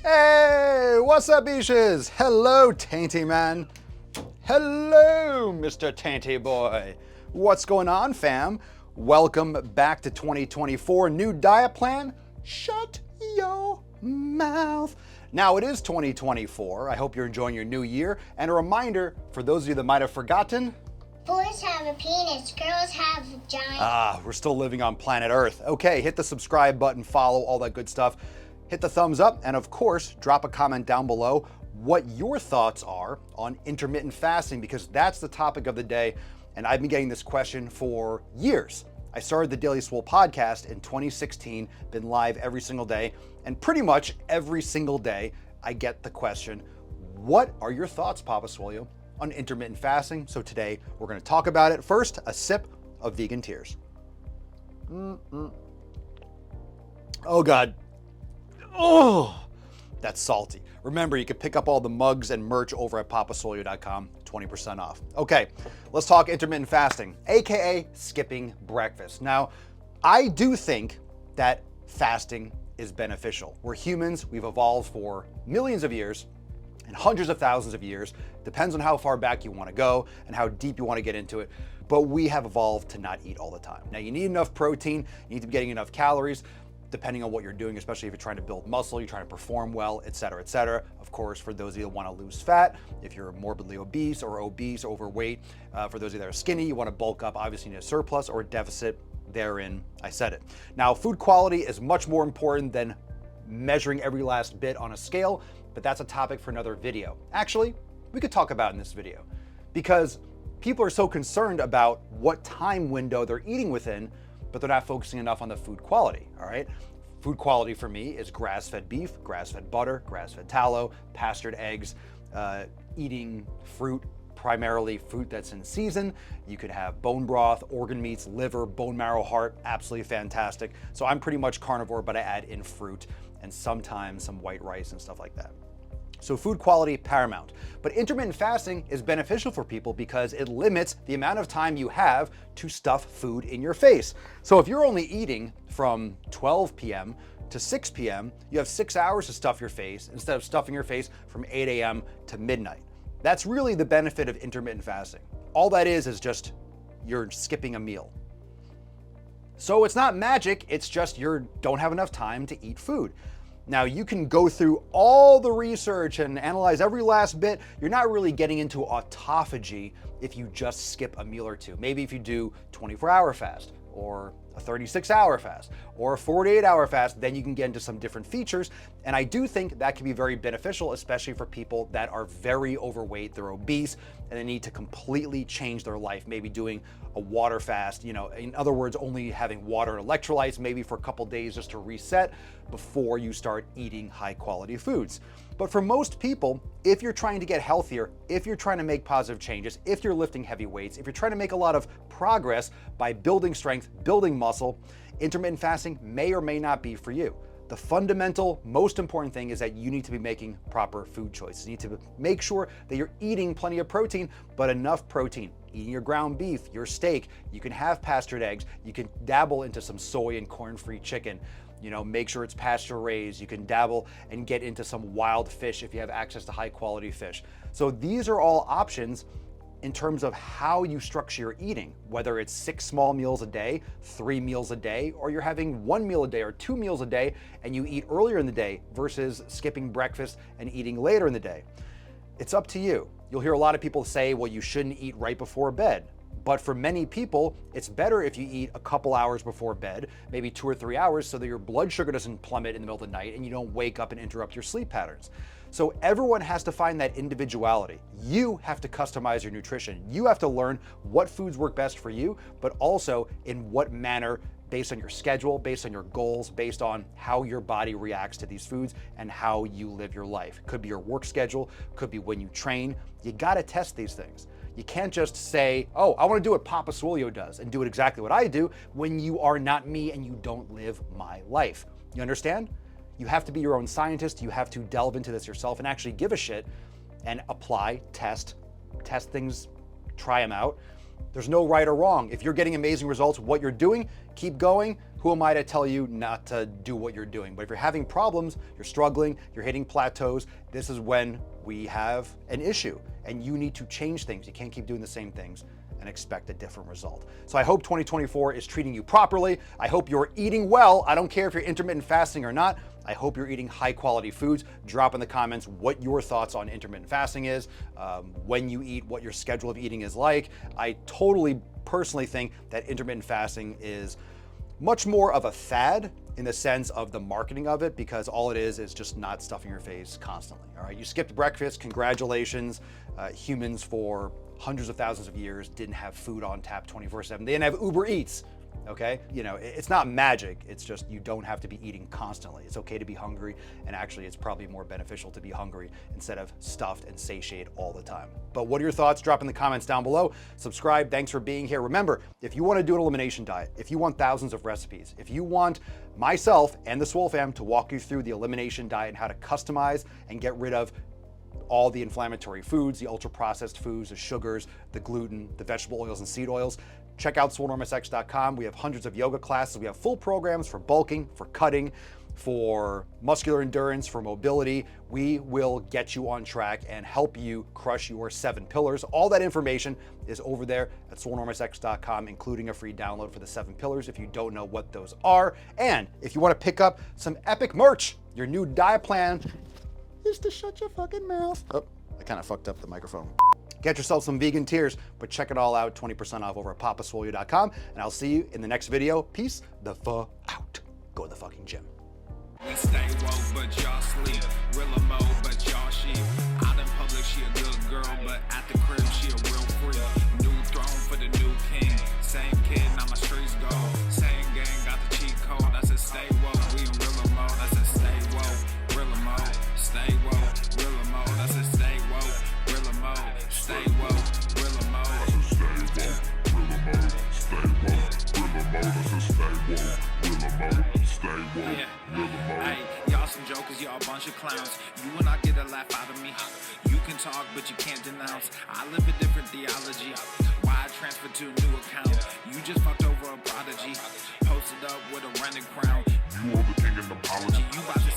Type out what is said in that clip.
Hey, what's up, Ishes? Hello, Tainty Man. Hello, Mr. Tainty Boy. What's going on, fam? Welcome back to 2024. New diet plan? Shut your mouth. Now, it is 2024. I hope you're enjoying your new year. And a reminder, for those of you that might have forgotten, boys have a penis, girls have a giant. we're still living on planet Earth. Okay, hit the subscribe button, follow, all that good stuff. Hit the thumbs up, and of course, drop a comment down below what your thoughts are on intermittent fasting, because that's the topic of the day, and I've been getting this question for years. I started the Daily Swole podcast in 2016, been live every single day, and pretty much every single day I get the question, what are your thoughts, Papa Swolio, on intermittent fasting? So today we're going to talk about it. First, a sip of vegan tears. Oh God. Oh, that's salty. Remember, you can pick up all the mugs and merch over at papaswolio.com, 20% off. Okay, let's talk intermittent fasting, AKA skipping breakfast. Now, I do think that fasting is beneficial. We're humans, we've evolved for millions of years and hundreds of thousands of years. Depends on how far back you want to go and how deep you want to get into it. But we have evolved to not eat all the time. Now, you need enough protein, you need to be getting enough calories, depending on what you're doing, especially if you're trying to build muscle, you're trying to perform well, et cetera, et cetera. Of course, for those of you that want to lose fat, if you're morbidly obese, overweight, for those of you that are skinny, you want to bulk up, obviously you need a surplus or a deficit. Therein, I said it. Now, food quality is much more important than measuring every last bit on a scale, but that's a topic for another video. Actually, we could talk about in this video, because people are so concerned about what time window they're eating within, but they're not focusing enough on the food quality, all right? Food quality for me is grass-fed beef, grass-fed butter, grass-fed tallow, pastured eggs, eating fruit, primarily fruit that's in season. You could have bone broth, organ meats, liver, bone marrow, heart, absolutely fantastic. So I'm pretty much carnivore, but I add in fruit and sometimes some white rice and stuff like that. So food quality, paramount. But intermittent fasting is beneficial for people because it limits the amount of time you have to stuff food in your face. So if you're only eating from 12 p.m. to 6 p.m., you have 6 hours to stuff your face instead of stuffing your face from 8 a.m. to midnight. That's really the benefit of intermittent fasting. All that is just you're skipping a meal. So it's not magic, it's just you don't have enough time to eat food. Now, you can go through all the research and analyze every last bit. You're not really getting into autophagy if you just skip a meal or two. Maybe if you do 24-hour fast or a 36-hour fast or a 48-hour fast, then you can get into some different features. And I do think that can be very beneficial, especially for people that are very overweight, they're obese, and they need to completely change their life. Maybe doing a water fast, in other words, only having water and electrolytes, maybe for a couple days just to reset before you start eating high quality foods. But for most people, if you're trying to get healthier, if you're trying to make positive changes, if you're lifting heavy weights, if you're trying to make a lot of progress by building strength, building muscle, intermittent fasting may or may not be for you. The fundamental, most important thing is that you need to be making proper food choices. You need to make sure that you're eating plenty of protein, but enough protein. Eating your ground beef, your steak, you can have pastured eggs, you can dabble into some soy and corn-free chicken. Make sure it's pasture raised. You can dabble and get into some wild fish if you have access to high quality fish. So these are all options in terms of how you structure your eating, whether it's 6 small meals a day, 3 meals a day, or you're having 1 meal a day or 2 meals a day and you eat earlier in the day versus skipping breakfast and eating later in the day. It's up to you. You'll hear a lot of people say, well, you shouldn't eat right before bed. But for many people, it's better if you eat a couple hours before bed, maybe 2 or 3 hours, so that your blood sugar doesn't plummet in the middle of the night and you don't wake up and interrupt your sleep patterns. So everyone has to find that individuality. You have to customize your nutrition. You have to learn what foods work best for you, but also in what manner, based on your schedule, based on your goals, based on how your body reacts to these foods and how you live your life. It could be your work schedule, could be when you train. You gotta test these things. You can't just say, oh, I want to do what Papa Swolio does and do it exactly what I do when you are not me and you don't live my life. You understand? You have to be your own scientist. You have to delve into this yourself and actually give a shit and apply, test things, try them out. There's no right or wrong. If you're getting amazing results, what you're doing, keep going. who am I to tell you not to do what you're doing? But if you're having problems, you're struggling, you're hitting plateaus, this is when we have an issue and you need to change things. You can't keep doing the same things and expect a different result. So I hope 2024 is treating you properly. I hope you're eating well. I don't care if you're intermittent fasting or not. I hope you're eating high quality foods. Drop in the comments what your thoughts on intermittent fasting is, when you eat, what your schedule of eating is like. I totally personally think that intermittent fasting is much more of a fad in the sense of the marketing of it, because all it is just not stuffing your face constantly. All right, you skipped breakfast, congratulations. Humans for hundreds of thousands of years didn't have food on tap 24/7. They didn't have Uber Eats. Okay, you know, it's not magic. It's just you don't have to be eating constantly. It's okay to be hungry, and actually it's probably more beneficial to be hungry instead of stuffed and satiated all the time. But what are your thoughts? Drop in the comments down below. Subscribe. Thanks for being here. Remember, if you want to do an elimination diet, if you want thousands of recipes, if you want myself and the Swole Fam to walk you through the elimination diet and how to customize and get rid of all the inflammatory foods, the ultra-processed foods, the sugars, the gluten, the vegetable oils and seed oils, check out swolenormousx.com. We have hundreds of yoga classes. We have full programs for bulking, for cutting, for muscular endurance, for mobility. We will get you on track and help you crush your 7 pillars. All that information is over there at swolenormousx.com, including a free download for the 7 pillars if you don't know what those are. And if you want to pick up some epic merch, your new diet plan is to shut your fucking mouth. Oh, I kind of fucked up the microphone. Get yourself some vegan tears, but check it all out, 20% off over at papaswolio.com, and I'll see you in the next video. Peace the fuck out. Go to the fucking gym. We stay woke, but y'all sleep. Real emo, but y'all sheep. Out in public, she a good girl, but at the crib, she a real freak. New throne for the new king. Same kid, now my streets go. Same gang, got the cheat code. I said stay woke, we in real emo. I said stay woke, real emo. Stay woke, real emo. I said stay woke, real emo. Stay woke, real emo. I said stay woke, real emo. Stay woke, real emo. I said stay woke, real emo. Stay woke, real emo. Hey, y'all some jokers, y'all a bunch of clowns. You will not get a laugh out of me. You can talk, but you can't denounce. I live a different theology. Why I transferred to a new account? You just fucked over a prodigy. Posted up with a rented crown. You are the king of apology. You about to